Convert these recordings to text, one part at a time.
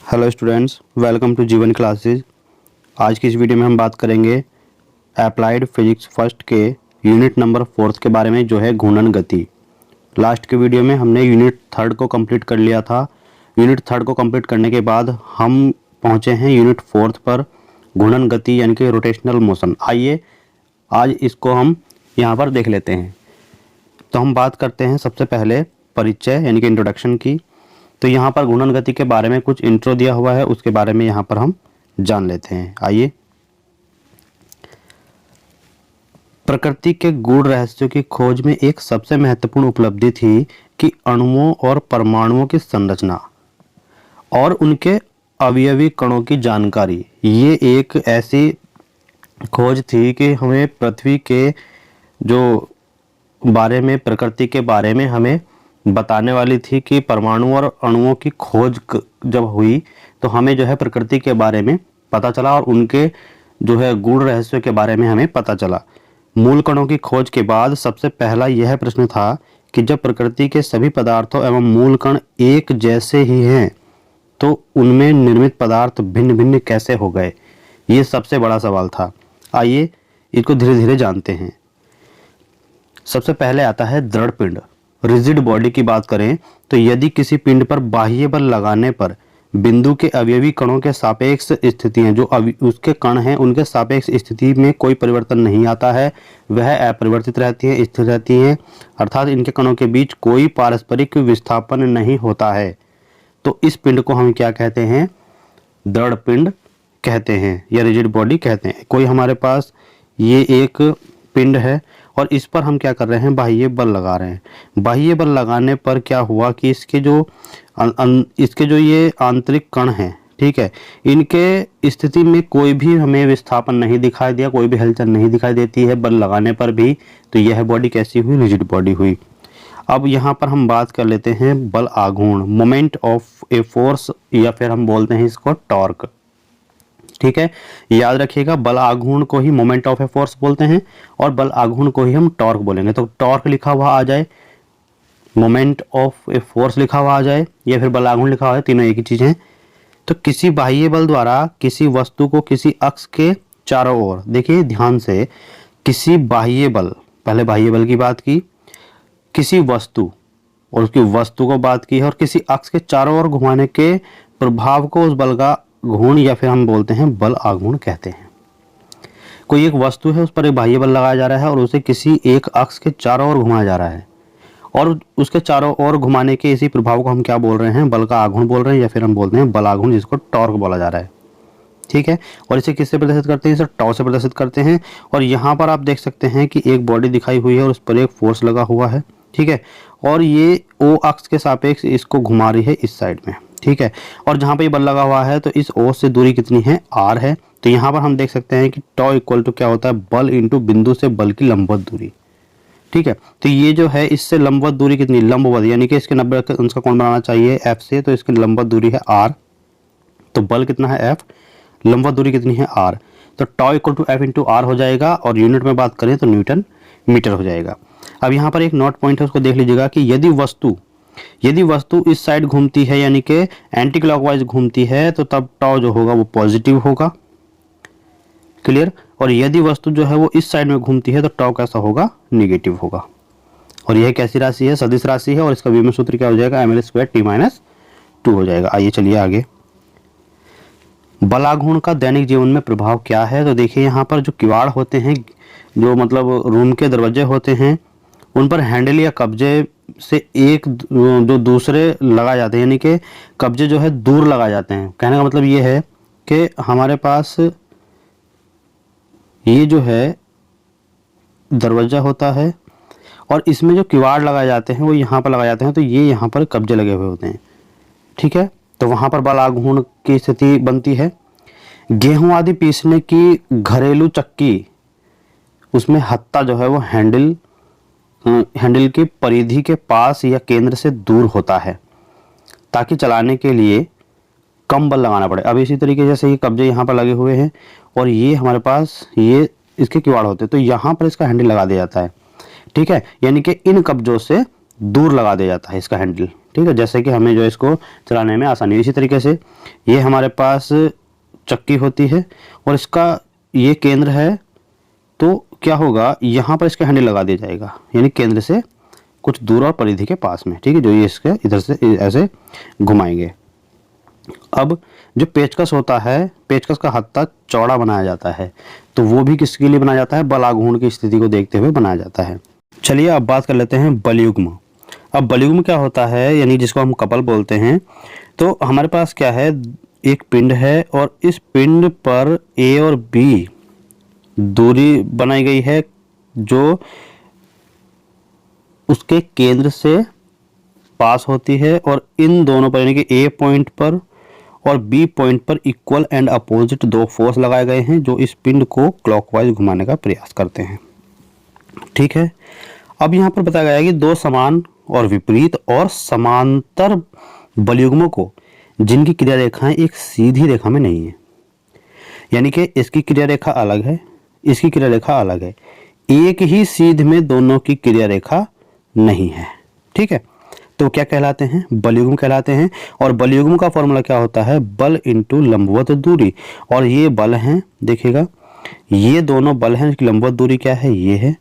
Hello students, welcome to जीवन classes. आज की इस वीडियो में हम बात करेंगे अप्लाइड फिजिक्स फर्स्ट के यूनिट नंबर 4 के बारे में, जो है घूर्णन गति। लास्ट के वीडियो में हमने यूनिट 3 को कंप्लीट कर लिया था। यूनिट 3 को कंप्लीट करने के बाद हम पहुंचे हैं यूनिट 4 पर, घूर्णन गति यानी कि रोटेशनल मोशन। आइए आज इसको हम यहाँ पर देख लेते हैं। तो हम बात करते हैं सबसे पहले परिचय यानी कि इंट्रोडक्शन की। तो यहाँ पर घूर्णन गति के बारे में कुछ इंट्रो दिया हुआ है, उसके बारे में यहाँ पर हम जान लेते हैं। आइए। प्रकृति के गूढ़ रहस्यों की खोज में एक सबसे महत्वपूर्ण उपलब्धि थी कि अणुओं और परमाणुओं की संरचना और उनके अवयवी कणों की जानकारी। ये एक ऐसी खोज थी कि हमें पृथ्वी के जो बारे में, प्रकृति के बारे में हमें बताने वाली थी कि परमाणु और अणुओं की खोज जब हुई तो हमें जो है प्रकृति के बारे में पता चला और उनके जो है गूढ़ रहस्यों के बारे में हमें पता चला। मूल कणों की खोज के बाद सबसे पहला यह प्रश्न था कि जब प्रकृति के सभी पदार्थों एवं मूल कण एक जैसे ही हैं तो उनमें निर्मित पदार्थ भिन्न भिन्न कैसे हो गए। ये सबसे बड़ा सवाल था। आइए इसको धीरे धीरे जानते हैं। सबसे पहले आता है दृढ़ पिंड, रिजिड बॉडी की बात करें तो यदि किसी पिंड पर बाह्य बल लगाने पर बिंदु के अवयवी कणों के सापेक्ष स्थितियां, जो उसके कण हैं उनके सापेक्ष स्थिति में कोई परिवर्तन नहीं आता है, वह अपरिवर्तित रहती हैं, स्थिर रहती हैं, अर्थात इनके कणों के बीच कोई पारस्परिक विस्थापन नहीं होता है। तो इस पिंड को हम क्या कहते हैं? दृढ़ पिंड कहते हैं या रिजिड बॉडी कहते हैं। कोई हमारे पास ये एक पिंड है और इस पर हम क्या कर रहे हैं? बाह्य बल लगा रहे हैं। बाह्य बल लगाने पर क्या हुआ कि इसके जो ये आंतरिक कण हैं, ठीक है, इनके स्थिति में कोई भी हमें विस्थापन नहीं दिखाई दिया, कोई भी हलचल नहीं दिखाई देती है बल लगाने पर भी। तो यह बॉडी कैसी हुई? रिजिड बॉडी हुई। अब यहाँ पर हम बात कर लेते हैं बल आघूर्ण, मोमेंट ऑफ ए फोर्स, या फिर हम बोलते हैं इसको टॉर्क। ठीक है, याद रखिएगा, बल आघूर्ण को ही मोमेंट ऑफ ए फोर्स बोलते हैं और बल आघूर्ण को ही हम टॉर्क बोलेंगे। तो टॉर्क लिखा हुआ आ जाए, मोमेंट ऑफ ए फोर्स लिखा हुआ आ जाए, या फिर बल आघूर्ण लिखा हुआ है, तीनों एक ही चीज है। तो किसी बाह्य बल द्वारा किसी वस्तु को किसी अक्ष के चारों ओर, देखिए ध्यान से, किसी बाह्य बल, पहले बाह्य बल की बात की, किसी वस्तु और उसकी वस्तु को बात की है, और किसी अक्ष के चारों ओर घुमाने के प्रभाव को उस बल का घूर्ण या फिर हम बोलते हैं बल आघूर्ण कहते हैं। कोई एक वस्तु है, उस पर एक बाह्य बल लगाया जा रहा है और उसे किसी एक अक्ष के चारों ओर घुमाया जा रहा है, और उसके चारों ओर घुमाने के इसी प्रभाव को हम क्या बोल रहे हैं? बल का आघूर्ण बोल रहे हैं या फिर हम बोलते हैं बल आघूर्ण, जिसको टॉर्क बोला जा रहा है। ठीक है, और इसे किससे प्रदर्शित करते हैं? इसे टॉ से प्रदर्शित करते हैं। और यहाँ पर आप देख सकते हैं कि एक बॉडी दिखाई हुई है और उस पर एक फोर्स लगा हुआ है, ठीक है, और ये ओ अक्ष के सापेक्ष इसको घुमा रही है इस साइड में, ठीक है, और जहां पे ये बल लगा हुआ है तो इस ओ से दूरी कितनी है? आर है। तो यहाँ पर हम देख सकते हैं कि टॉ इक्वल टू क्या होता है? बल इंटू बिंदु से बल की लंबवत दूरी। ठीक है, तो ये जो है इससे लंबवत दूरी कितनी? लंबवत, यानी कि इसके 90 अंश का कोण बनाना चाहिए एफ से, तो इसकी लंबवत दूरी है आर। तो बल कितना है? एफ, लंबवत दूरी कितनी है? आर। तो tau equal to F into R हो जाएगा, और यूनिट में बात करें तो न्यूटन मीटर हो जाएगा। अब यहाँ पर एक नोट पॉइंट है, उसको देख लीजिएगा कि यदि वस्तु इस साइड घूमती है, यानी कि एंटी क्लॉकवाइज घूमती है, तो तब टॉ जो होगा वो पॉजिटिव होगा। क्लियर? और यदि वस्तु जो है वो इस साइड में घूमती है तो टॉ कैसा होगा? नेगेटिव होगा। और यह कैसी राशि है? सदिश राशि है, और इसका विभव सूत्र क्या हो जाएगा? ml²t-2 हो जाएगा। आइए चलिए आगे। बलाघूर्ण का दैनिक जीवन में प्रभाव क्या है? तो देखिए यहाँ पर जो किवाड़ होते हैं, जो मतलब रूम के दरवाजे होते हैं, उन पर हैंडल या कब्जे से एक जो दूसरे लगाए जाते हैं, यानी कि कब्जे जो है दूर लगाए जाते हैं। कहने का मतलब ये है कि हमारे पास ये जो है दरवाजा होता है और इसमें जो किवाड़ लगाए जाते हैं वो यहाँ पर लगाए जाते हैं, तो ये यहाँ पर कब्जे लगे हुए होते हैं। ठीक है, तो वहाँ पर बल आघूर्ण की स्थिति बनती है। गेहूं आदि पीसने की घरेलू चक्की, उसमें हत्ता जो है वो हैंडल की परिधि के पास या केंद्र से दूर होता है, ताकि चलाने के लिए कम बल लगाना पड़े। अब इसी तरीके जैसे ये कब्जे यहाँ पर लगे हुए हैं और ये हमारे पास ये इसके किवाड़ होते हैं, तो यहाँ पर इसका हैंडल लगा दिया जाता है। ठीक है, यानी कि इन कब्जों से दूर लगा दिया जाता है इसका हैंडल, ठीक है, जैसे कि हमें जो इसको चलाने में आसानी। इसी तरीके से ये हमारे पास चक्की होती है और इसका ये केंद्र है, तो क्या होगा, यहाँ पर इसका हैंडल लगा दिया जाएगा, यानी केंद्र से कुछ दूर और परिधि के पास में, ठीक है, जो ये इसके इधर से ऐसे घुमाएंगे। अब जो पेचकस होता है, पेचकस का हत्था चौड़ा बनाया जाता है, तो वो भी किसके लिए बनाया जाता है, बल आघूर्ण की स्थिति को देखते हुए बनाया जाता है। चलिए अब बात कर लेते हैं बलयुग्म। अब बलयुग्म क्या होता है, यानी जिसको हम कपल बोलते हैं। तो हमारे पास क्या है, एक पिंड है और इस पिंड पर ए और बी दूरी बनाई गई है, जो उसके केंद्र से पास होती है, और इन दोनों पर यानी कि ए पॉइंट पर और बी पॉइंट पर इक्वल एंड अपोजिट दो फोर्स लगाए गए हैं, जो इस पिंड को क्लॉकवाइज घुमाने का प्रयास करते हैं, ठीक है। अब यहाँ पर बताया गया है कि दो समान और विपरीत और समांतर बलयुग्मों को जिनकी क्रिया रेखाएं एक सीधी रेखा में नहीं है, यानी कि इसकी क्रिया रेखा अलग है, इसकी क्रिया रेखा अलग है, एक ही सीध में दोनों की क्रिया रेखा नहीं है, ठीक है, तो क्या कहलाते हैं, बलयुग्म कहलाते हैं। और बलयुग्म का फॉर्मूला क्या होता है, बल इंटू लंबवत दूरी, और ये बल हैं, देखिएगा ये दोनों बल हैं, इसकी लंबवत दूरी क्या है, ये है,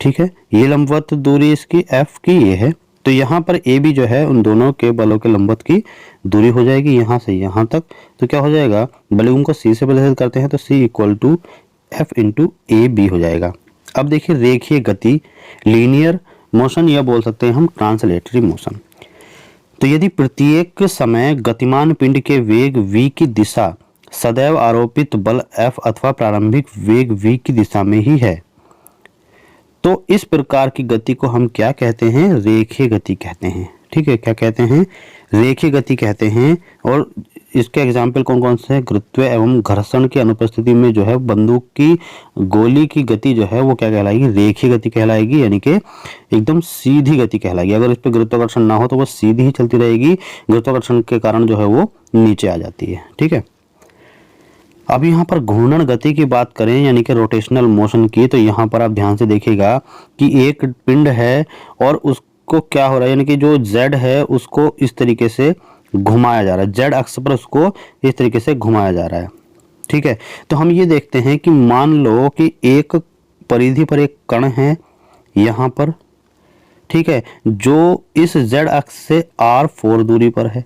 ठीक है, ये लंबवत दूरी इसकी एफ की ये है, तो यहाँ पर ए बी जो है उन दोनों के बलों के लंबवत की दूरी हो जाएगी यहाँ से यहाँ तक। तो क्या हो जाएगा, बलयुग्म को सी से प्रदर्शित करते हैं तो C equal to F into A B हो जाएगा। अब देखिए रेखीय गति, लीनियर मोशन, या बोल सकते हैं हम ट्रांसलेटरी मोशन। तो यदि प्रत्येक समय गतिमान पिंड के वेग v की दिशा सदैव आरोपित बल F अथवा प्रारंभिक वेग v की दिशा में ही है, तो इस प्रकार की गति को हम क्या कहते हैं, रेखीय गति कहते हैं, ठीक है, क्या कहते हैं, रेखीय गति कहते हैं। और इसके एग्जाम्पल कौन कौन से हैं, गुरुत्व एवं घर्षण की अनुपस्थिति में जो है बंदूक की गोली की गति जो है वो क्या कहलाएगी, रेखीय गति कहलाएगी, यानी कि एकदम सीधी गति कहलाएगी। अगर इस पर गुरुत्वाकर्षण ना हो तो वो सीधी ही चलती रहेगी, गुरुत्वाकर्षण के कारण जो है वो नीचे आ जाती है, ठीक है। अब यहाँ पर घूर्णन गति की बात करें, यानी कि रोटेशनल मोशन की, तो यहाँ पर आप ध्यान से देखिएगा कि एक पिंड है और उसको क्या हो रहा है, यानी कि जो z है उसको इस तरीके से घुमाया जा रहा है, z अक्ष पर उसको इस तरीके से घुमाया जा रहा है, ठीक है। तो हम ये देखते हैं कि मान लो कि एक परिधि पर एक कण है यहाँ पर, ठीक है, जो इस z अक्ष से r4 दूरी पर है,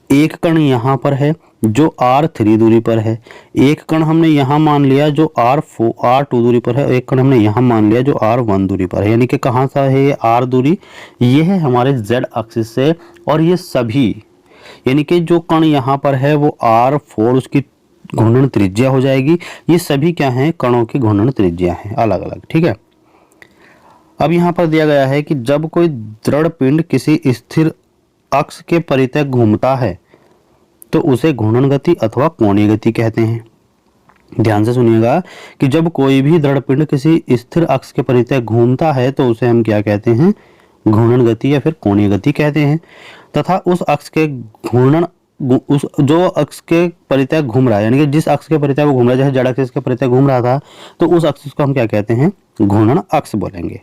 एक कण यहाँ पर है जो r3 दूरी पर है, एक कण हमने यहाँ मान लिया जो r2 दूरी पर है, एक कण हमने यहाँ मान लिया जो r1 दूरी पर है, यानी कि कहाँ सा है ये r दूरी, ये है हमारे z अक्ष से। और ये सभी यानी कि जो कण यहाँ पर है वो r4 उसकी घूर्णन त्रिज्या हो जाएगी, ये सभी क्या हैं, कणों की घूर्णन त्रिज्या हैं अलग अलग, ठीक है। अब यहाँ पर दिया गया है कि जब कोई दृढ़ पिंड किसी स्थिर अक्ष के परितः घूमता है तो उसे घूर्णन गति अथवा कोणीय गति कहते हैं। ध्यान से सुनिएगा कि जब कोई भी दृढ़ पिंड किसी स्थिर अक्ष के परितः घूमता है तो उसे हम क्या कहते हैं, घूर्णन गति या फिर कोणीय गति कहते हैं। तथा उस अक्ष के घूर्णन, उस जो अक्ष के परितः घूम रहा है, यानी कि जिस अक्ष के परितः वो घूम रहा है, जैसे जड़ अक्ष के परितः घूम रहा था तो उस अक्ष को हम क्या कहते हैं, घूर्णन अक्ष बोलेंगे।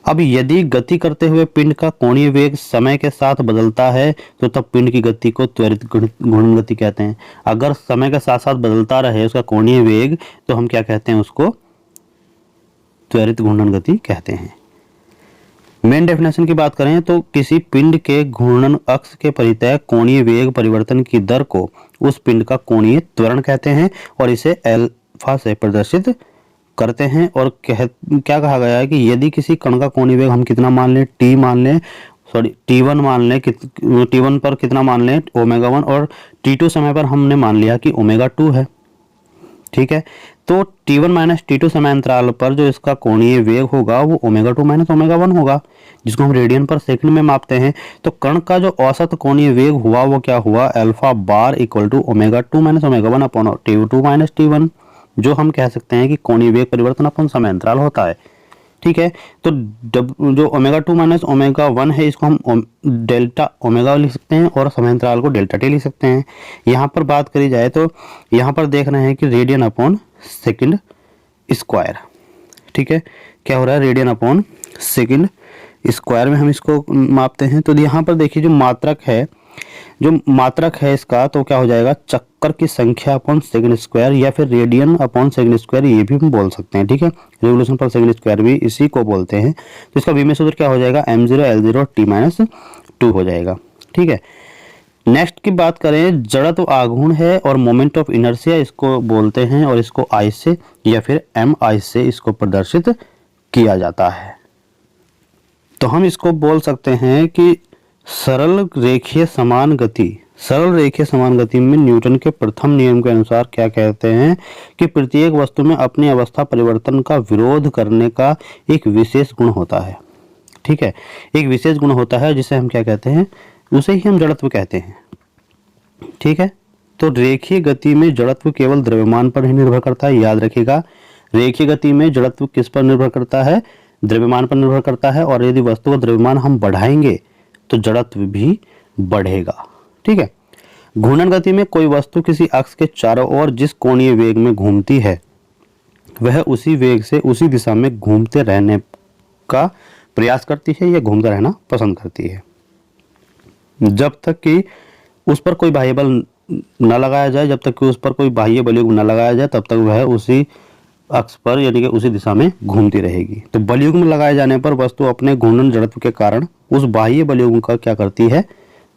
अब यदि गति करते हुए पिंड का कोणीय वेग समय के साथ बदलता है तो तब पिंड की गति को त्वरित घूर्णन गति कहते हैं। अगर समय के साथ साथ बदलता रहे उसका कोणीय वेग तो हम क्या कहते हैं, उसको त्वरित घूर्णन गति कहते हैं। मेन डेफिनेशन की बात करें तो किसी पिंड के घूर्णन अक्ष के परितः कोणीय वेग परिवर्तन की दर को उस पिंड का कोणीय त्वरण कहते हैं और इसे अल्फा से प्रदर्शित करते हैं। और क्या कहा गया है कि यदि किसी कण का कोणीय वेग हम कितना मान लें, टी मान लें, सॉरी t1 मान लें, t1 पर कितना मान लें, ओमेगा 1, और t2 समय पर हमने मान लिया कि ओमेगा 2 है, ठीक है। तो t1 माइनस t2 समय अंतराल पर जो इसका कोणीय वेग होगा वो ओमेगा 2 माइनस ओमेगा 1 होगा, जिसको हम रेडियन पर सेकंड में मापते हैं। तो कण का जो औसत कोणीय वेग हुआ वो क्या हुआ, alpha bar equal to omega 2 minus omega 1 upon t2 minus t1, जो हम कह सकते हैं कि कोणीय वेग परिवर्तन अपन समय अंतराल होता है, ठीक है। तो जो ओमेगा 2 माइनस ओमेगा 1 है इसको हम डेल्टा ओमेगा लिख सकते हैं और समय अंतराल को डेल्टा टी लिख सकते हैं। यहाँ पर बात करी जाए तो यहाँ पर देख रहे हैं कि रेडियन अपॉन सेकंड स्क्वायर, ठीक है, क्या हो रहा है, रेडियन अपॉन सेकंड स्क्वायर में हम इसको मापते हैं। तो यहाँ पर देखिए जो मात्रक है इसका, तो क्या हो जाएगा, चक्कर की संख्या अपॉन सेकंड स्क्वायर, या फिर रेडियन अपॉन सेकंड स्क्वायर, ये भी हम बोल सकते हैं। ठीक है, रिवोल्यूशन पर सेकंड स्क्वायर भी इसी को बोलते हैं। तो इसका v में सूत्र क्या हो जाएगा, m0 l0 t-2 हो जाएगा। ठीक है, नेक्स्ट की बात करें, जड़त्व आघूर्ण है और मोमेंट ऑफ इनर्शिया इसको बोलते हैं, और इसको I से या फिर mi से इसको प्रदर्शित किया जाता है। तो हम इसको बोल सकते हैं कि सरल रेखीय समान गति में न्यूटन के प्रथम नियम के अनुसार क्या कहते हैं कि प्रत्येक वस्तु में अपनी अवस्था परिवर्तन का विरोध करने का एक विशेष गुण होता है। ठीक है, एक विशेष गुण होता है जिसे हम क्या कहते हैं, उसे ही हम जड़त्व कहते हैं। ठीक है, तो रेखीय गति में जड़त्व केवल द्रव्यमान पर ही निर्भर करता है। याद रखिएगा, रेखीय गति में जड़त्व किस पर निर्भर करता है, द्रव्यमान पर निर्भर करता है। और यदि वस्तु का द्रव्यमान हम बढ़ाएंगे तो जड़त्व भी बढ़ेगा। ठीक है, घूर्णन गति में कोई वस्तु किसी अक्ष के चारों ओर जिस कोणीय वेग में घूमती है वह उसी वेग से उसी दिशा में घूमते रहने का प्रयास करती है या घूमते रहना पसंद करती है। जब तक कि उस पर कोई बाह्य बल न लगाया जाए, न लगाया जाए, तब तक वह उसी अक्ष पर यानी कि उसी दिशा में घूमती रहेगी। तो बलयुग्म लगाए जाने पर वस्तु अपने घूर्णन जड़त्व के कारण उस बाह्य बलयुग्म का क्या करती है,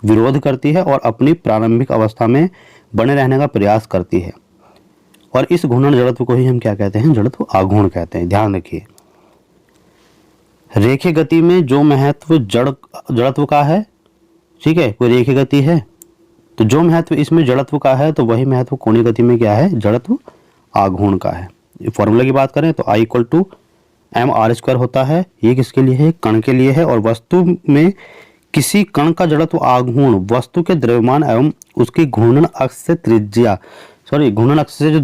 विरोध करती है और अपनी प्रारंभिक अवस्था में बने रहने का प्रयास करती है। और इस घूर्णन जड़त्व को ही हम क्या कहते हैं, जड़त्व आघूर्ण कहते हैं। ध्यान रखिए, रेखीय गति में जो महत्व जड़त्व का है, ठीक है, कोई रेखीय गति है तो जो महत्व इसमें जड़त्व का है तो वही महत्व कोणीय गति में क्या है, जड़त्व आघूर्ण का है। फॉर्मूला की बात करें तो I इक्वल टू mr² होता है। ये किसके लिए है, कण के लिए है। और वस्तु में किसी कण का जड़त्व आघूर्ण वस्तु के द्रव्यमान एवं उसकी घूर्णन अक्ष से जो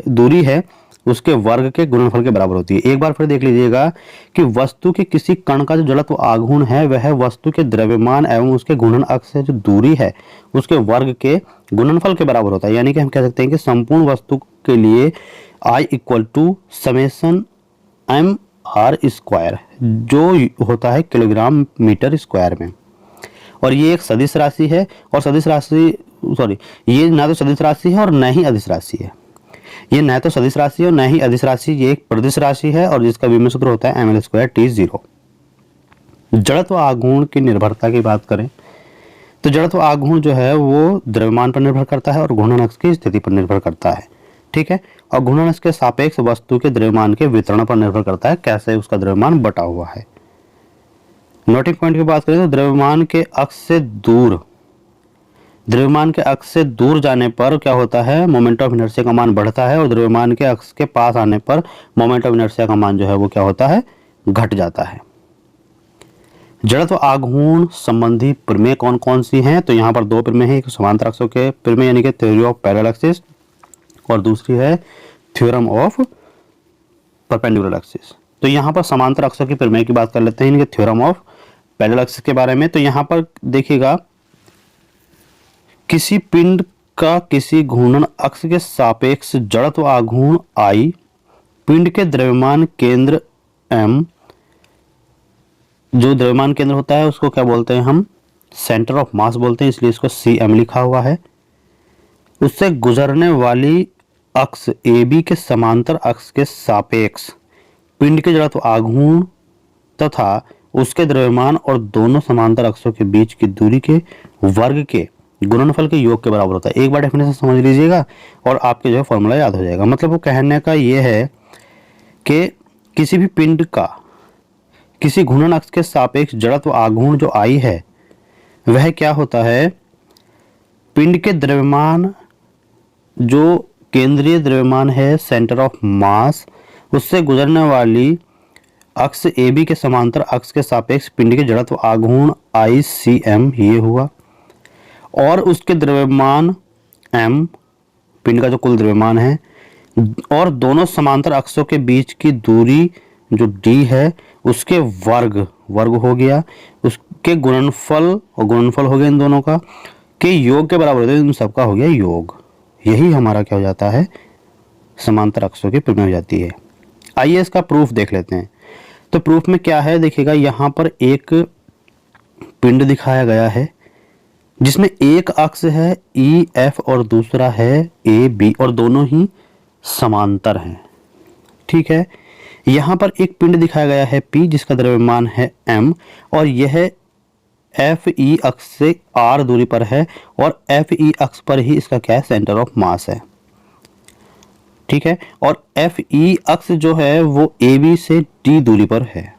दूरी है उसके वर्ग के गुणनफल के बराबर होती है। एक बार फिर देख लीजिएगा कि वस्तु के किसी कण का जो जड़त्व आघूर्ण है वह वस्तु के द्रव्यमान एवं उसके घूर्णन अक्ष से जो दूरी है उसके वर्ग के गुणनफल के बराबर होता है। यानी कि हम कह सकते हैं कि संपूर्ण वस्तु के लिए I equal to summation mr² जो होता है किलोग्राम मीटर स्क्वायर में। और ये एक सदिश राशि है, और ये ना तो सदिश राशि है और न ही अदिश राशि है। ये न तो सदिश राशि है और न ही अदिश राशि, ये एक प्रदिश राशि है और जिसका विमेय सूत्र होता है ml² t0। जड़त्व आघूर्ण की निर्भरता की बात करें तो जड़त्व आघूर्ण जो है वो द्रव्यमान पर निर्भर करता है और घूर्णन अक्ष की स्थिति पर निर्भर करता है। ठीक है, और घूर्णन अक्ष के सापेक्ष वस्तु के द्रव्यमान के वितरण पर निर्भर करता है, कैसे उसका द्रव्यमान बटा हुआ है। नोटिंग पॉइंट की बात करें तो द्रव्यमान के अक्ष से दूर जाने पर क्या होता है, मोमेंट ऑफ इनर्शिया का मान बढ़ता है, और द्रव्यमान के अक्ष के पास आने पर मोमेंट ऑफ इनर्शिया का मान जो है वो क्या होता है, घट जाता है। जड़त्व आघूर्ण संबंधी प्रमेय कौन कौन सी हैं, तो यहाँ पर दो प्रमेय हैं, एक समांतर अक्षों के प्रमेय यानी कि थ्योरी ऑफ पैरेलल एक्सिस, और दूसरी है थ्योरम ऑफ परपेंडिकुलर एक्सिस। तो यहाँ पर समांतर अक्षों की प्रमेय की बात कर लेते हैं, इनके थ्योरम ऑफ पैरेलल एक्सिस के बारे में। तो यहाँ पर देखिएगा, किसी पिंड का किसी घूर्णन अक्ष के सापेक्ष जड़त्व आघूर्ण I, पिंड के द्रव्यमान केंद्र M, जो द्रव्यमान केंद्र होता है उसको क्या बोलते हैं हम, सेंटर ऑफ मास बोलते हैं, इसलिए इसको CM लिखा हुआ है, उससे गुजरने वाली अक्ष AB के समांतर अक्ष के सापेक्ष पिंड के जड़त्व आघूर्ण तथा उसके द्रव्यमान और दोनों समांतर अक्षों के बीच की दूरी के वर्ग के गुणनफल के योग के बराबर होता है। एक बार डेफिनेशन समझ लीजिएगा और आपके जो है फॉर्मूला याद हो जाएगा। मतलब वो कहने का ये है कि किसी भी पिंड का किसी घूर्णन अक्ष के सापेक्ष जड़त्व आघूर्ण जो I है वह क्या होता है, पिंड के द्रव्यमान जो केंद्रीय द्रव्यमान है सेंटर ऑफ मास, उससे गुजरने वाली अक्ष AB के समांतर अक्ष के सापेक्ष पिंड के जड़त्व आघूर्ण ICM ये हुआ, और उसके द्रव्यमान M, पिंड का जो कुल द्रव्यमान है, और दोनों समांतर अक्षों के बीच की दूरी जो D है उसके वर्ग हो गया, उसके गुणनफल और गुणनफल हो गया इन दोनों का के योग के बराबर होता है, इन सबका हो गया योग। यही हमारा क्या हो जाता है, समांतर अक्षों की प्रमेय हो जाती है। आइए इसका प्रूफ देख लेते हैं। तो प्रूफ में क्या है देखिएगा, यहाँ पर एक पिंड दिखाया गया है जिसमें एक अक्ष है ई एफ और दूसरा है ए बी और दोनों ही समांतर हैं। ठीक है, यहाँ पर एक पिंड दिखाया गया है पी जिसका द्रव्यमान है एम और यह एफ ई अक्ष से आर दूरी पर है और एफ ई अक्ष पर ही इसका क्या है, सेंटर ऑफ मास है। ठीक है, और एफ ई अक्ष जो है वो ए बी से डी दूरी पर है।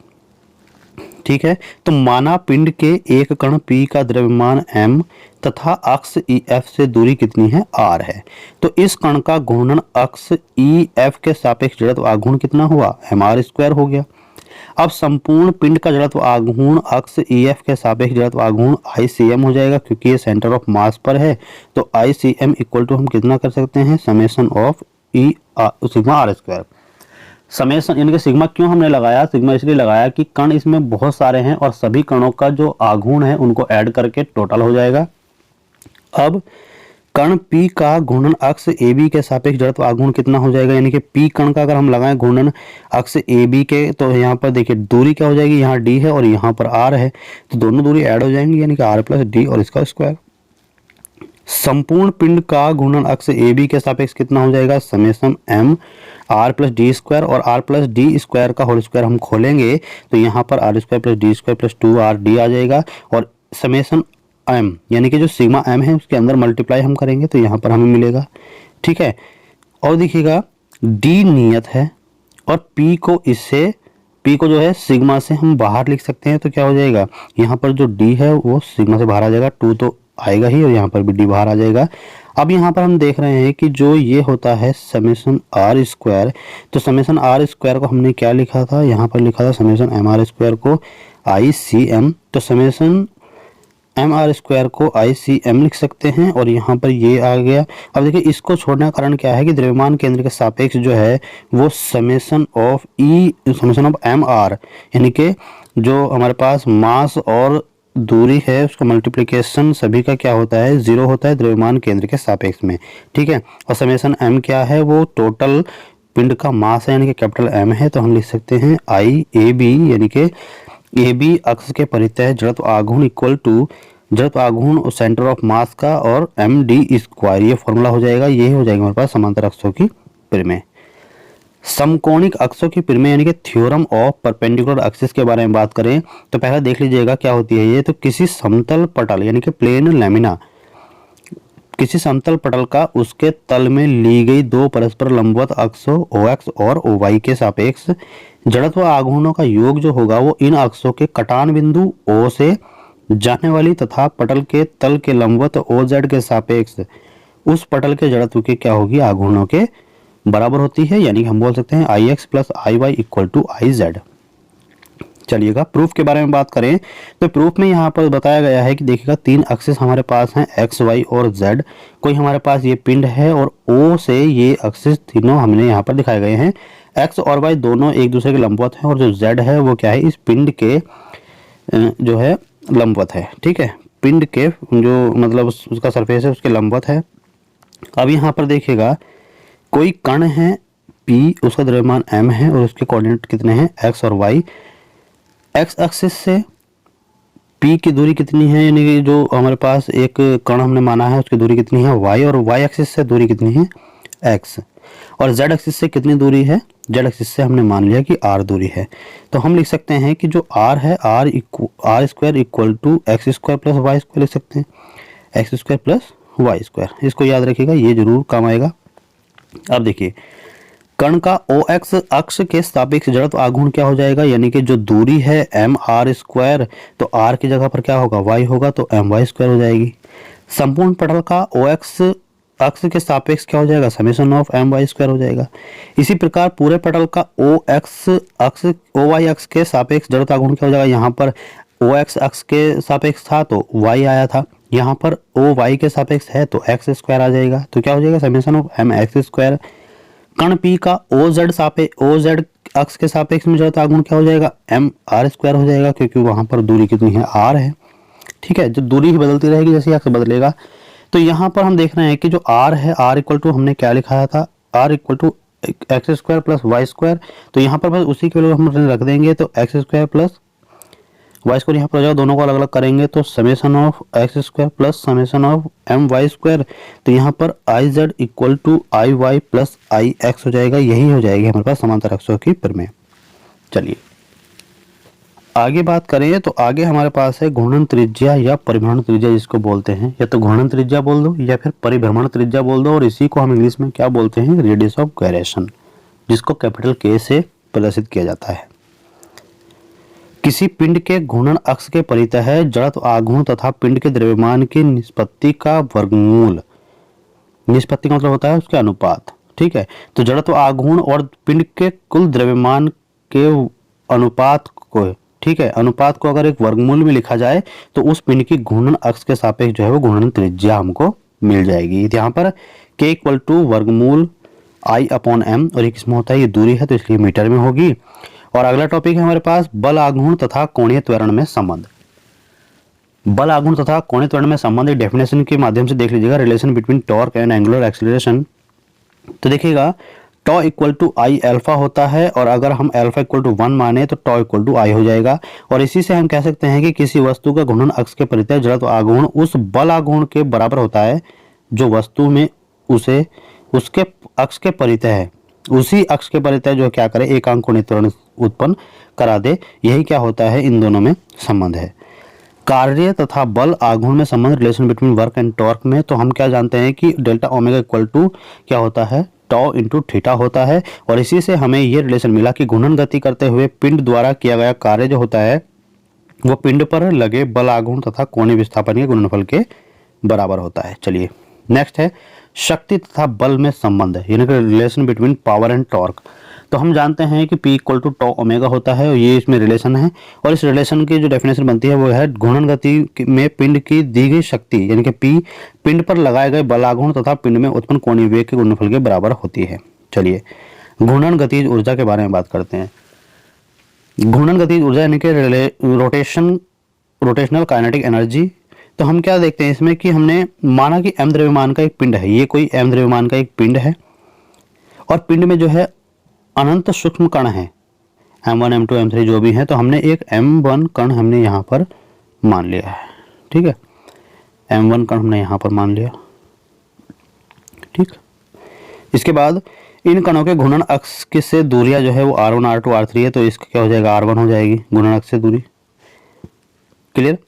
ठीक है, तो माना पिंड के एक कण P का द्रव्यमान m तथा अक्ष EF से दूरी कितनी है, r है। तो इस कण का घूर्णन अक्ष EF के सापेक्ष जड़त्व आघूर्ण कितना हुआ, mr² हो गया। अब संपूर्ण पिंड का जड़त्व आघूर्ण अक्ष EF के सापेक्ष जड़त्व आघूर्ण ICM हो जाएगा, क्योंकि ये सेंटर ऑफ मास पर है। तो ICM इक्वल टू हम कितना कर सकते हैं, summation of E sigma r²। Summation यानी कि सिग्मा क्यों हमने लगाया, सिग्मा इसलिए लगाया कि कण इसमें बहुत सारे हैं और सभी कणों का जो आघूर्ण है उनको ऐड करके टोटल हो जाएगा। अब कण P का घूर्णन अक्ष AB के सापेक्ष जड़त्व आघूर्ण कितना हो जाएगा, यानी कि P कण का अगर हम लगाएं घूर्णन अक्ष AB के, तो यहाँ पर देखिए दूरी क्या हो जाएगी, यहाँ D है और यहाँ पर R है, तो दोनों दूरी ऐड हो जाएंगी यानी कि R प्लस D और इसका स्क्वायर। संपूर्ण पिंड का घूर्णन अक्ष AB के सापेक्ष कितना हो जाएगा, summation m r plus D square और r प्लस डी स्क्वायर का होल स्क्वायर हम खोलेंगे तो यहाँ पर r square plus D square plus 2rd आ जाएगा और समेशन m यानी कि जो सिग्मा m है उसके अंदर मल्टीप्लाई हम करेंगे तो यहाँ पर हमें मिलेगा। ठीक है, और देखिएगा d नियत है और p को जो है सिग्मा से हम बाहर लिख सकते हैं, तो क्या हो जाएगा, यहाँ पर जो d है वो सिग्मा से बाहर आ जाएगा, 2 तो आएगा ही और यहाँ पर भी d बाहर आ जाएगा। अब यहाँ पर हम देख रहे हैं कि जो ये होता है समेशन r², तो समेशन r² को हमने क्या लिखा था, यहाँ पर लिखा था समेशन mr² को ICM, तो समेशन mr² को ICM लिख सकते हैं और यहाँ पर ये आ गया। अब देखिए इसको छोड़ने का कारण क्या है कि द्रव्यमान केंद्र के सापेक्ष जो है वो समेशन ऑफ mr यानी कि जो हमारे पास मास और दूरी है उसका मल्टीप्लिकेशन सभी का क्या होता है, 0 होता है द्रव्यमान केंद्र के सापेक्ष में। ठीक है, और समेशन m क्या है, वो टोटल पिंड का मास है यानी कि कैपिटल M है, तो हम लिख सकते हैं IAB यानी कि AB अक्ष के परितः जड़त्व आघूर्ण इक्वल टू जड़त्व आघूर्ण और सेंटर ऑफ मास का और md², ये फॉर्मूला हो जाएगा, ये हो जाएगा हमारे पास समांतर अक्षों की परिमेय। समकोणिक अक्षों की परिमेय यानी कि थ्योरम ऑफ परपेंडिकुलर एक्सिस के बारे में बात करें तो पहले देख लीजिएगा क्या होती है ये, तो किसी समतल पटल यानी कि प्लेन लैमिना, किसी समतल पटल का उसके तल में ली गई दो परस्पर लंबवत अक्षों OX और OY के सापेक्ष जड़त्व आघूर्णों का योग जो होगा वो इन अक्षों के कटान बिंदु O से जाने वाली तथा पटल के तल के लंबवत OZ के सापेक्ष उस पटल के जड़त्व की क्या होगी, आघूर्णों के बराबर होती है, यानी कि हम बोल सकते हैं IX plus IY equal to IZ। चलिएगा प्रूफ के बारे में बात करें तो प्रूफ में यहाँ पर बताया गया है कि देखिएगा 3 एक्सिस हमारे पास हैं X, Y और Z। कोई हमारे पास ये पिंड है और O से ये एक्सिस तीनों हमने यहाँ पर दिखाए गए हैं। X और Y दोनों एक दूसरे के लंबवत हैं और जो Z है वो क्या है, इस पिंड के जो है लंबवत है। ठीक है, पिंड के जो मतलब उसका सरफेस है उसके लंबवत है। अब यहाँ पर देखिएगा कोई कण है P, उसका द्रव्यमान m है और उसके कोऑर्डिनेट कितने हैं, x और y। x एक्सिस से P की दूरी कितनी है, यानी कि जो हमारे पास एक कण हमने माना है उसकी दूरी कितनी है y, और y एक्सिस से दूरी कितनी है x, और z एक्सिस से कितनी दूरी है, z एक्सिस से हमने मान लिया कि r दूरी है। तो हम लिख सकते हैं कि जो r है r² equal to x² plus y² लिख सकते हैं, x² प्लस y²। इसको याद रखिएगा, ये जरूर काम आएगा। अब देखिए कण का OX अक्ष के सापेक्ष जड़त्व आघूर्ण क्या हो जाएगा, यानी कि जो दूरी है mr², तो r की जगह पर क्या होगा, y होगा, तो my² हो जाएगी। संपूर्ण पटल का OX अक्ष के सापेक्ष क्या हो जाएगा, समेशन ऑफ my² हो जाएगा। इसी प्रकार पूरे पटल का OY अक्ष के सापेक्ष जड़त्व आघूर्ण क्या हो जाएगा, यहाँ पर OX अक्ष के सापेक्ष था तो y आया था, यहाँ पर OY के सापेक्ष है तो x² आ जाएगा, तो क्या हो जाएगा, समेशन ऑफ mx²। कण P का OZ अक्ष के सापेक्ष में जड़त्व आघूर्ण क्या हो जाएगा, mr² हो जाएगा, क्योंकि वहां पर दूरी कितनी है, r है। ठीक है, जो दूरी ही बदलती रहेगी जैसे अक्ष बदलेगा। तो यहाँ पर हम देख रहे हैं कि जो r है, r इक्वल टू हमने क्या लिखाया था, r equal to x square plus y square, तो यहाँ पर बस उसी के वैल्यू हम रख देंगे, तो x square plus y square यहाँ पर हो जाएगा, दोनों को अलग अलग करेंगे तो summation of x square plus summation of m y square, तो यहाँ पर I Z equal to I Y plus I X हो जाएगा। यही हो जाएगी हमारे पास समांतर अक्षों की प्रमेय। चलिए आगे बात करें तो आगे हमारे पास है घूर्णन त्रिज्या या परिभ्रमण त्रिज्या जिसको बोलते हैं, या तो घूर्णन त्रिज्या बोल दो या फिर परिभ्रमण त्रिज्या बोल दो, और इसी को हम इंग्लिश में क्या बोलते हैं, रेडियस ऑफ गायरेशन, जिसको कैपिटल के से प्रदर्शित किया जाता है। किसी पिंड के घूर्णन अक्ष के परितः है जड़त्व आघूर्ण तथा पिंड के द्रव्यमान की निष्पत्ति का वर्गमूल। निष्पत्ति का मतलब होता है उसके अनुपात, ठीक है। तो जड़त्व आघूर्ण और पिंड के कुल द्रव्यमान के अनुपात को, ठीक है, अनुपात को अगर एक वर्गमूल में लिखा जाए तो उस पिंड की घूर्णन अक्ष के सापेक्ष जो है वो घूर्णन त्रिज्या हमको मिल जाएगी। यहाँ पर k इक्वल टू वर्गमूल I अपॉन m, और ये किसमें होता है, ये दूरी है तो इसलिए मीटर में होगी। और अगला टॉपिक है हमारे पास बल आघूर्ण तथा कोणीय त्वरण में संबंध। बल आघूर्ण तथा कोणीय त्वरण में संबंध डेफिनेशन के माध्यम से देख लीजिएगा, relation between torque and angular acceleration. तो देखिएगा टॉ इक्वल टू आई अल्फा होता है, और अगर हम अल्फा इक्वल टू 1 माने तो टॉ इक्वल टू आई हो जाएगा। और इसी से हम कह सकते हैं कि किसी वस्तु का घूर्णन अक्ष के परितः जड़त्व आघूर्ण उस बल आघूर्ण के बराबर होता है जो वस्तु में उसे उसके अक्ष के परितः है, उसी अक्ष के परितः जो क्या करे एकांक कोणीय त्वरण उत्पन्न करा दे। यही क्या होता है, इन दोनों में संबंध है। कार्य तथा बल आघूर्ण में संबंध, relation between work and torque में, तो हम क्या जानते हैं कि डेल्टा ओमेगा इक्वल टू क्या होता है, टॉ इंटू थीटा होता है। और इसी से हमें ये रिलेशन मिला कि घूर्णन गति करते हुए पिंड द्वारा किया गया कार्य जो होता है वो पिंड पर लगे बल आघूर्ण तथा कोणीय विस्थापन के गुणनफल के बराबर होता है। चलिए नेक्स्ट है शक्ति तथा बल में संबंध, यानी कि relation between power and torque. तो हम जानते हैं कि P equal to tau omega होता है, और ये इसमें रिलेशन है। और इस रिलेशन की जो डेफिनेशन बनती है वो है घूर्णन गति में पिंड की दी गई शक्ति, यानी कि P पिंड पर लगाए गए बल आघूर्ण तथा पिंड में उत्पन्न कोणीय वेग के गुणनफल के बराबर होती है। चलिए घूर्णन गतिज ऊर्जा के बारे में बात करते हैं। घूर्णन गतिज ऊर्जा यानी कि रोटेशनल काइनेटिक एनर्जी। तो हम क्या देखते हैं इसमें कि हमने माना कि m द्रव्यमान का एक पिंड है, ये कोई m द्रव्यमान का एक पिंड है, और पिंड में जो है अनंत सूक्ष्म कण है m1 m2 m3 जो भी है, तो हमने एक m1 कण हमने यहाँ पर मान लिया है, ठीक है, m1 कण हमने यहाँ पर मान लिया, ठीक। इसके बाद इन कणों के घूर्णन अक्ष की से दूरियां जो है वो r1 r2 r3 है, तो इसका क्या हो जाएगा, r1 हो जाएगी घूर्णन अक्ष से दूरी। क्लियर।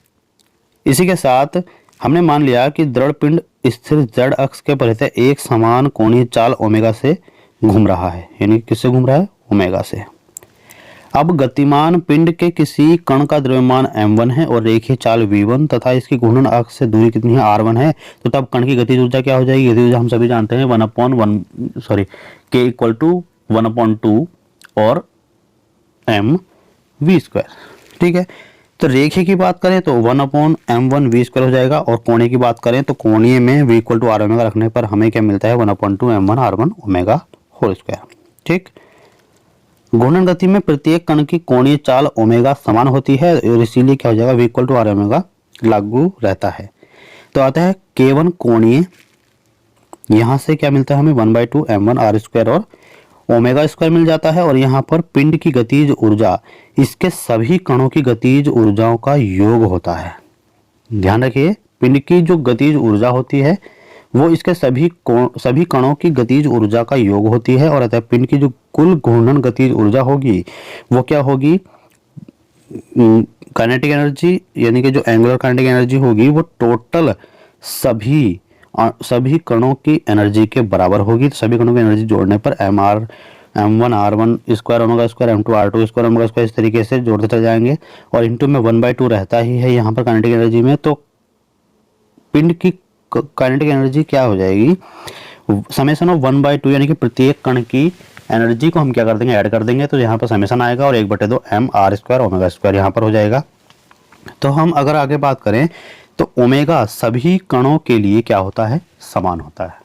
इसी के साथ हमने मान लिया कि दृढ़ पिंड स्थिर z अक्ष के परितः एक समान कोणीय चाल ओमेगा से घूम रहा है, यानी किससे घूम रहा है, ओमेगा से। अब गतिमान पिंड के किसी कण का द्रव्यमान m1 है और रेखीय चाल v1 तथा इसकी घूर्णन अक्ष से दूरी कितनी है, r1 है, तो तब कण की गतिज ऊर्जा क्या हो जाएगी, गतिज ऊर्जा हम सभी जानते हैं k इक्वल टू 1/2 और m v स्क्वायर, ठीक है। तो रेखीय की बात करें तो 1/m1 v स्क्वायर हो जाएगा, और कोणीय की बात करें तो कोणीय में v equal to r omega रखने पर हमें क्या मिलता है, 1/2 m1 r1 omega whole square, ठीक। घूर्णन गति में प्रत्येक कण की कोणीय चाल ओमेगा समान होती है, और इसीलिए क्या हो जाएगा, v equal to r omega लागू रहता है। तो आता है k1 कोणीय, यहाँ से क्या मिलता है हमें 1/2 m1 r स्क्वायर और ओमेगा स्क्वायर मिल जाता है। और यहाँ पर पिंड की गतिज ऊर्जा इसके सभी कणों की गतिज ऊर्जाओं का योग होता है। ध्यान रखिए, पिंड की जो गतिज ऊर्जा होती है वो इसके सभी कणों की गतिज ऊर्जा का योग होती है, और अतः पिंड की जो कुल घूर्णन गतिज ऊर्जा होगी वो क्या होगी, काइनेटिक एनर्जी, यानी कि जो एंगुलर काइनेटिक एनर्जी होगी वो टोटल सभी कणों की एनर्जी के बराबर होगी। तो सभी कणों की एनर्जी जोड़ने पर m1 r1 square omega square m2 r2 square omega square इस तरीके से जोड़ते चले जाएंगे, और इनटू में 1/2 रहता ही है यहाँ पर काइनेटिक एनर्जी में। तो पिंड की काइनेटिक एनर्जी क्या हो जाएगी, समेशन ऑफ 1/2, यानी कि प्रत्येक कण की एनर्जी को हम क्या कर देंगे, ऐड कर देंगे, तो यहाँ पर समेशन आएगा और 1/2 m r square omega square यहाँ पर हो जाएगा। तो हम अगर आगे बात करें तो ओमेगा सभी कणों के लिए क्या होता है, समान होता है।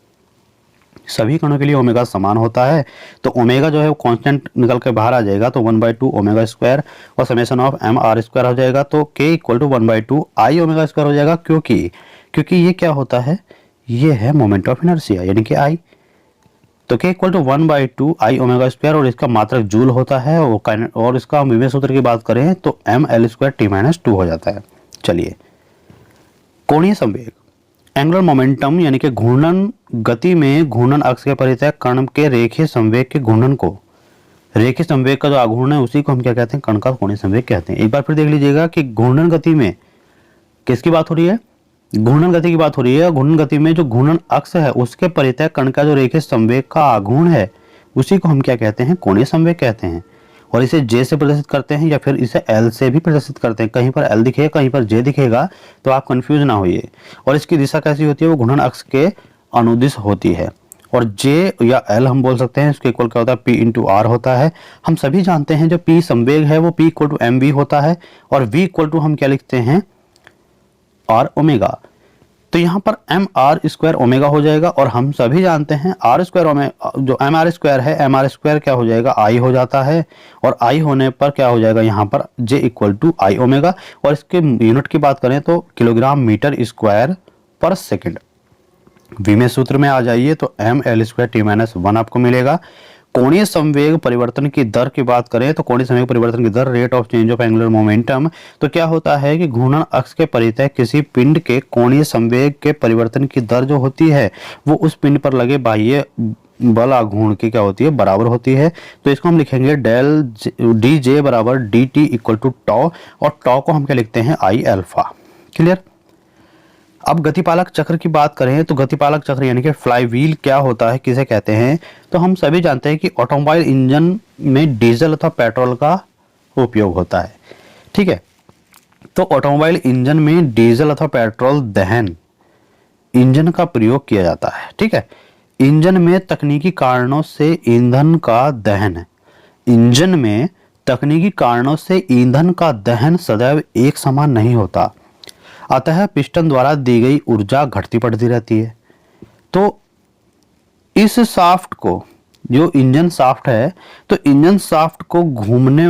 सभी कणों के लिए ओमेगा समान होता है, तो ओमेगा जो है वो कांस्टेंट निकल के बाहर आ जाएगा, तो 1/2 ओमेगा स्क्वायर और summation of m r square हो जाएगा, तो k equal to 1/2 i omega square हो जाएगा, क्योंकि ये क्या होता है, ये है मोमेंट ऑफ इनर्शिया, यानी कि i। तो K equal to 1/2 I omega square, और इसका मात्रक जूल होता है, और इसका विभव सूत्र की बात करें तो ml स्क्वायर t-2 हो जाता है। चलिए, कोणीय संवेग, एंगुलर मोमेंटम यानी कि घूर्णन गति में घूर्णन अक्ष के परितः कण के रेखीय संवेग के घूर्णन को, रेखीय संवेग का जो आघूर्ण है उसी को हम क्या कहते हैं, कण का कोणीय संवेग कहते हैं। एक बार फिर देख लीजिएगा कि घूर्णन गति में किसकी बात हो रही है, घूर्णन गति की बात हो रही है। घूर्णन गति में जो घूर्णन अक्ष है उसके परितः कण का जो रेखीय संवेग का आघूर्ण है उसी को हम क्या कहते हैं, कोणीय संवेग कहते हैं। और इसे J से प्रदर्शित करते हैं या फिर इसे L से भी प्रदर्शित करते हैं। कहीं पर L दिखेगा, कहीं पर J दिखेगा, तो आप कंफ्यूज ना होइए। और इसकी दिशा कैसी होती है, वो घूर्णन अक्ष के अनुदिश होती है। और J या L हम बोल सकते हैं, इसके इक्वल क्या होता है, P इंटू R होता है। हम सभी जानते हैं जो P संवेग है वो P इक्वल टू mv होता है, और V इक्वल टू हम क्या लिखते हैं, R ओमेगा। तो यहाँ पर एम आर स्क्वायर ओमेगा हो जाएगा, और हम सभी जानते हैं आर स्क्वायर ओमेगा, जो एम आर स्क्वायर है, एम आर स्क्वायर क्या हो जाएगा, आई हो जाता है, और आई होने पर क्या हो जाएगा यहाँ पर J equal to I omega. और इसके यूनिट की बात करें तो किलोग्राम मीटर स्क्वायर पर सेकेंड। विमेय सूत्र में आ जाइए तो एम एल स्क्वायर t-1 आपको मिलेगा। कोणीय संवेग परिवर्तन की दर की बात करें तो कोणीय संवेग परिवर्तन की दर, rate of change of angular momentum, तो क्या होता है कि घूर्णन अक्ष के परितः किसी पिंड के कोणीय संवेग के परिवर्तन की दर जो होती है वो उस पिंड पर लगे बाह्य बल आघूर्ण की क्या होती है, बराबर होती है। तो इसको हम लिखेंगे डेल डी जे बराबर डी टी इक्वल टू टॉ, और टॉ को हम क्या लिखते हैं, आई अल्फा। क्लियर। अब गतिपालक चक्र की बात करें तो गतिपालक चक्र यानी कि फ्लाईव्हील क्या होता है, किसे कहते हैं, तो हम सभी जानते हैं कि ऑटोमोबाइल इंजन में डीजल अथवा पेट्रोल का उपयोग होता है। ठीक है, तो ऑटोमोबाइल इंजन में डीजल अथवा पेट्रोल दहन इंजन का प्रयोग किया जाता है। ठीक है, इंजन में तकनीकी कारणों से ईंधन का दहन, इंजन में तकनीकी कारणों से ईंधन का दहन सदैव एक समान नहीं होता, अतः पिस्टन द्वारा दी गई ऊर्जा घटती बढ़ती रहती है। तो इस शाफ्ट को, जो इंजन शाफ्ट है, तो इंजन शाफ्ट को घुमाने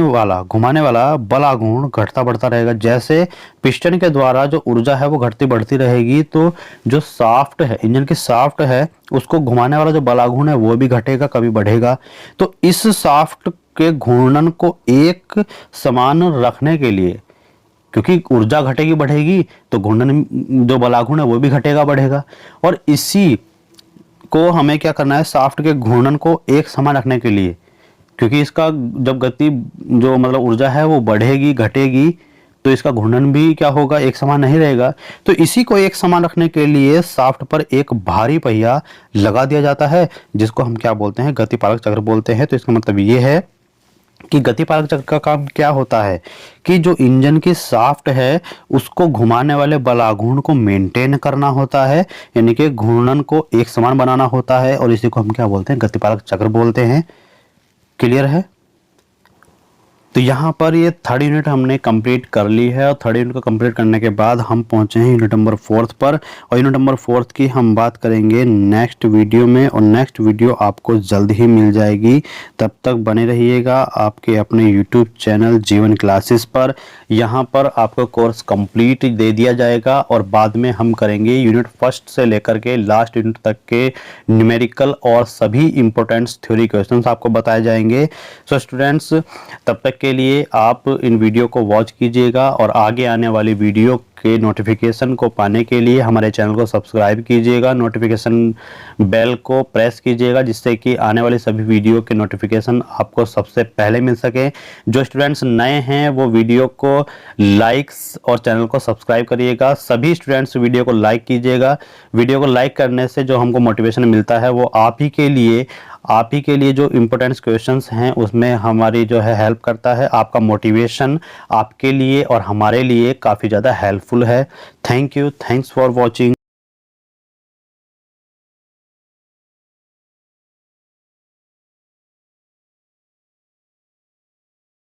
वाला बल आघूर्ण घटता बढ़ता रहेगा। जैसे पिस्टन के द्वारा जो ऊर्जा है वो घटती बढ़ती रहेगी, तो जो शाफ्ट है, इंजन की शाफ्ट है, उसको घुमाने वाला जो बल आघूर्ण है वो भी घटेगा, कभी बढ़ेगा। तो इस शाफ्ट के घूर्णन को एक समान रखने के लिए, क्योंकि ऊर्जा घटेगी बढ़ेगी तो घूर्णन जो बल आघूर्ण है वो भी घटेगा बढ़ेगा, और इसी को हमें क्या करना है, शाफ्ट के घूर्णन को एक समान रखने के लिए, क्योंकि इसका जब गति जो मतलब ऊर्जा है वो बढ़ेगी घटेगी तो इसका घूर्णन भी क्या होगा, एक समान नहीं रहेगा। तो इसी को एक समान रखने के लिए शाफ्ट पर एक भारी पहिया लगा दिया जाता है, जिसको हम क्या बोलते हैं, गतिपालक चक्र बोलते हैं। तो इसका मतलब ये है कि गतिपालक चक्र का काम क्या होता है कि जो इंजन की शाफ्ट है उसको घुमाने वाले बल आघूर्ण को मेंटेन करना होता है, यानी कि घूर्णन को एक समान बनाना होता है, और इसी को हम क्या बोलते हैं, गतिपालक चक्र बोलते हैं। क्लियर है। तो यहाँ पर ये थर्ड यूनिट हमने कंप्लीट कर ली है, और थर्ड यूनिट को कंप्लीट करने के बाद हम पहुँचे हैं यूनिट नंबर 4 पर, और यूनिट नंबर 4 की हम बात करेंगे नेक्स्ट वीडियो में, और नेक्स्ट वीडियो आपको जल्द ही मिल जाएगी। तब तक बने रहिएगा आपके अपने यूट्यूब चैनल जीवन क्लासेस पर। यहाँ पर आपको कोर्स कंप्लीट दे दिया जाएगा, और बाद में हम करेंगे यूनिट 1 से लेकर के लास्ट यूनिट तक के न्यूमेरिकल और सभी इंपॉर्टेंट थ्योरी क्वेश्चंस आपको बताए जाएंगे। सो स्टूडेंट्स, तब तक के लिए आप इन वीडियो को वॉच कीजिएगा, और आगे आने वाली वीडियो के नोटिफिकेशन को पाने के लिए हमारे चैनल को सब्सक्राइब कीजिएगा, नोटिफिकेशन बेल को प्रेस कीजिएगा, जिससे कि आने वाले सभी वीडियो के नोटिफिकेशन आपको सबसे पहले मिल सके। जो स्टूडेंट्स नए हैं वो वीडियो को लाइक्स और चैनल को सब्सक्राइब करिएगा। सभी स्टूडेंट्स वीडियो को लाइक कीजिएगा। वीडियो को लाइक करने से जो हमको मोटिवेशन मिलता है वो आप ही के लिए जो इम्पोर्टेंट क्वेश्चंस हैं उसमें हमारी जो है हेल्प करता है। आपका मोटिवेशन आपके लिए और हमारे लिए काफ़ी ज़्यादा हेल्पफुल है। Thank you, thanks for watching.